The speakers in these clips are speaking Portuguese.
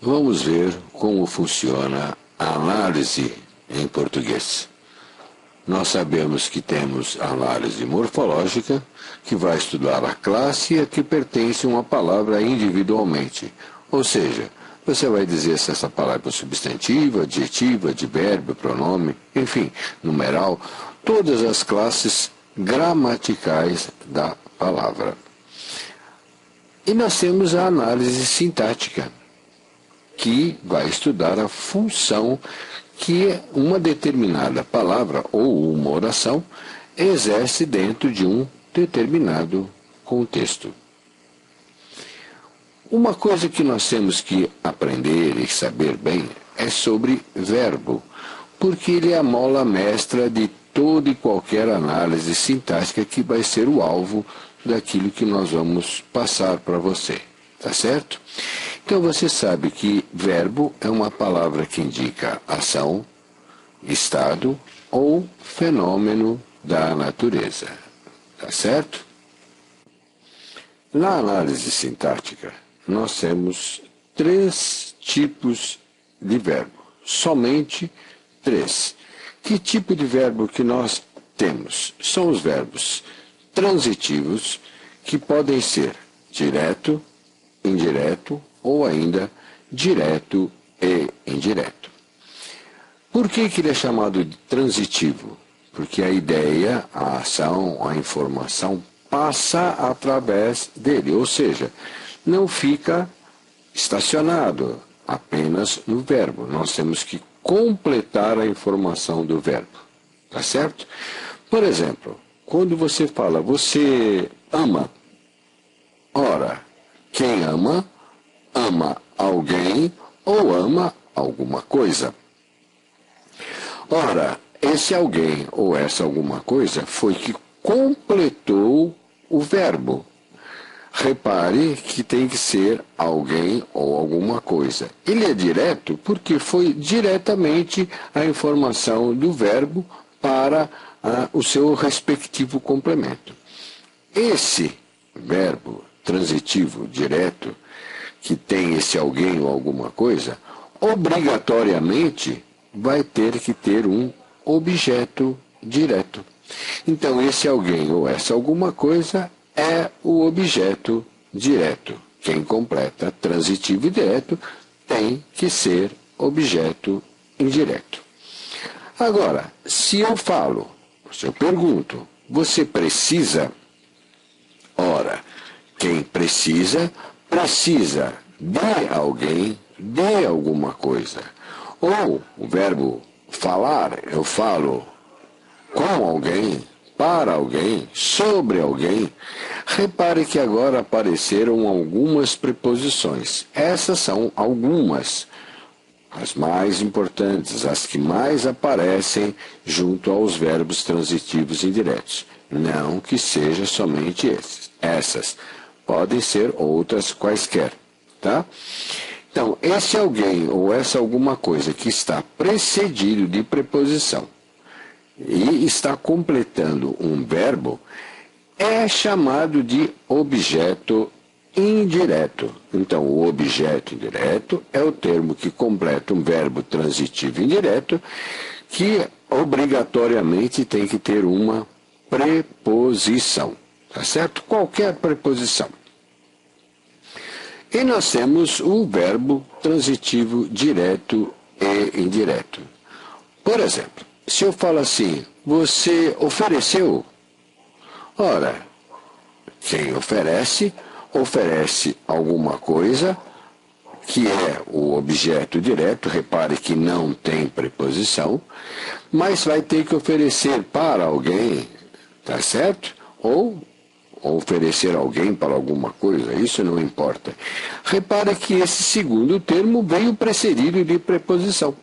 Vamos ver como funciona a análise em português. Nós sabemos que temos a análise morfológica, que vai estudar a classe a que pertence uma palavra individualmente. Ou seja, você vai dizer se essa palavra é substantivo, adjetivo, advérbio, pronome, enfim, numeral, todas as classes gramaticais da palavra. E nós temos a análise sintática, que vai estudar a função que uma determinada palavra ou uma oração exerce dentro de um determinado contexto. Uma coisa que nós temos que aprender e saber bem é sobre verbo, porque ele é a mola mestra de toda e qualquer análise sintática que vai ser o alvo daquilo que nós vamos passar para você, tá certo? Então você sabe que verbo é uma palavra que indica ação, estado ou fenômeno da natureza, tá certo? Na análise sintática, nós temos 3 tipos de verbo, somente 3. Que tipo de verbo que nós temos? São os verbos transitivos, que podem ser direto, indireto ou ainda direto e indireto. Por que ele é chamado de transitivo? Porque a ideia, a ação, a informação passa através dele, ou seja, não fica estacionado apenas no verbo. Nós temos que completar a informação do verbo, tá certo? Por exemplo, quando você fala, você ama. Ora, quem ama, ama alguém ou ama alguma coisa. Ora, esse alguém ou essa alguma coisa foi que completou o verbo. Repare que tem que ser alguém ou alguma coisa. Ele é direto porque foi diretamente a informação do verbo para o seu respectivo complemento. Esse verbo transitivo direto, que tem esse alguém ou alguma coisa, obrigatoriamente vai ter que ter um objeto direto. Então, esse alguém ou essa alguma coisa é o objeto direto. Quem completa transitivo e direto tem que ser objeto indireto. Agora, se eu pergunto, você precisa? Ora, quem precisa, precisa de alguém, de alguma coisa. Ou o verbo falar, eu falo com alguém, para alguém, sobre alguém. Repare que agora apareceram algumas preposições. Essas são algumas, as mais importantes, as que mais aparecem junto aos verbos transitivos indiretos. Não que seja somente esses. Essas podem ser outras quaisquer, tá? Então, esse alguém ou essa alguma coisa que está precedido de preposição e está completando um verbo é chamado de objeto indireto. Então, o objeto indireto é o termo que completa um verbo transitivo indireto que obrigatoriamente tem que ter uma preposição, tá certo? Qualquer preposição. E nós temos o verbo transitivo direto e indireto. Por exemplo, se eu falo assim, você ofereceu? Ora, quem oferece, oferece alguma coisa que é o objeto direto, repare que não tem preposição, mas vai ter que oferecer para alguém, tá certo? Ou oferecer alguém para alguma coisa, isso não importa. Repare que esse segundo termo veio precedido de preposição.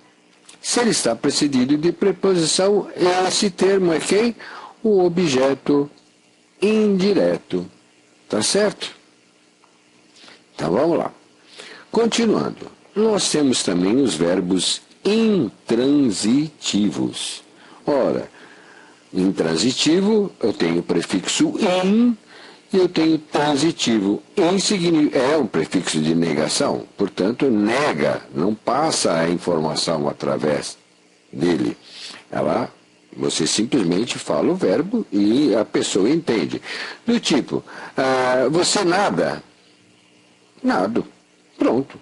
Se ele está precedido de preposição, esse termo é quem? O objeto indireto. Tá certo? Então vamos lá. Continuando, nós temos também os verbos intransitivos. Ora, intransitivo, eu tenho o prefixo in, e eu tenho transitivo. É um prefixo de negação, portanto, nega, não passa a informação através dele. Você simplesmente fala o verbo e a pessoa entende. Do tipo, você nada? Nado. Pronto.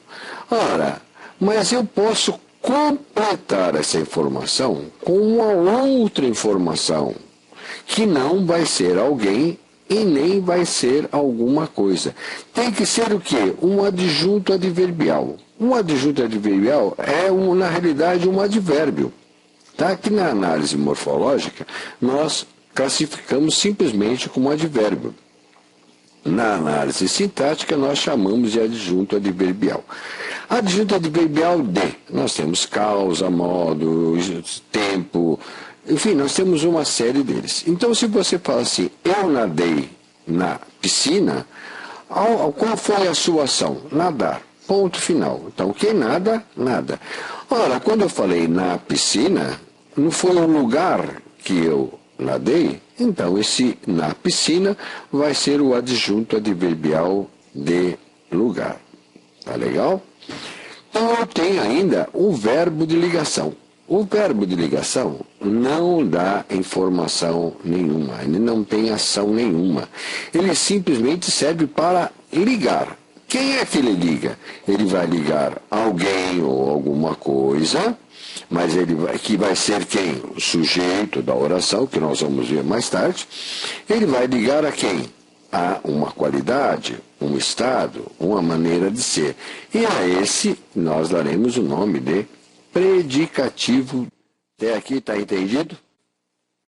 Ora, mas eu posso completar essa informação com uma outra informação, que não vai ser alguém e nem vai ser alguma coisa. Tem que ser o quê? Um adjunto adverbial. Um adjunto adverbial é, na realidade, um advérbio. Tá? Aqui na análise morfológica, nós classificamos simplesmente como advérbio. Na análise sintática, nós chamamos de adjunto adverbial. Adjunto adverbial de, nós temos causa, modo, tempo, enfim, nós temos uma série deles. Então, se você fala assim, eu nadei na piscina, qual foi a sua ação? Nadar. Ponto final. Então, quem nada, nada. Ora, quando eu falei na piscina, não foi um lugar que eu nadei, então esse na piscina vai ser o adjunto adverbial de lugar. Tá legal? Então eu tenho ainda o verbo de ligação. O verbo de ligação não dá informação nenhuma, ele não tem ação nenhuma. Ele simplesmente serve para ligar. Quem é que ele liga? Ele vai ligar alguém ou alguma coisa, mas que vai ser quem? O sujeito da oração, que nós vamos ver mais tarde. Ele vai ligar a quem? A uma qualidade, um estado, uma maneira de ser. E a esse nós daremos o nome de predicativo. Até aqui está entendido?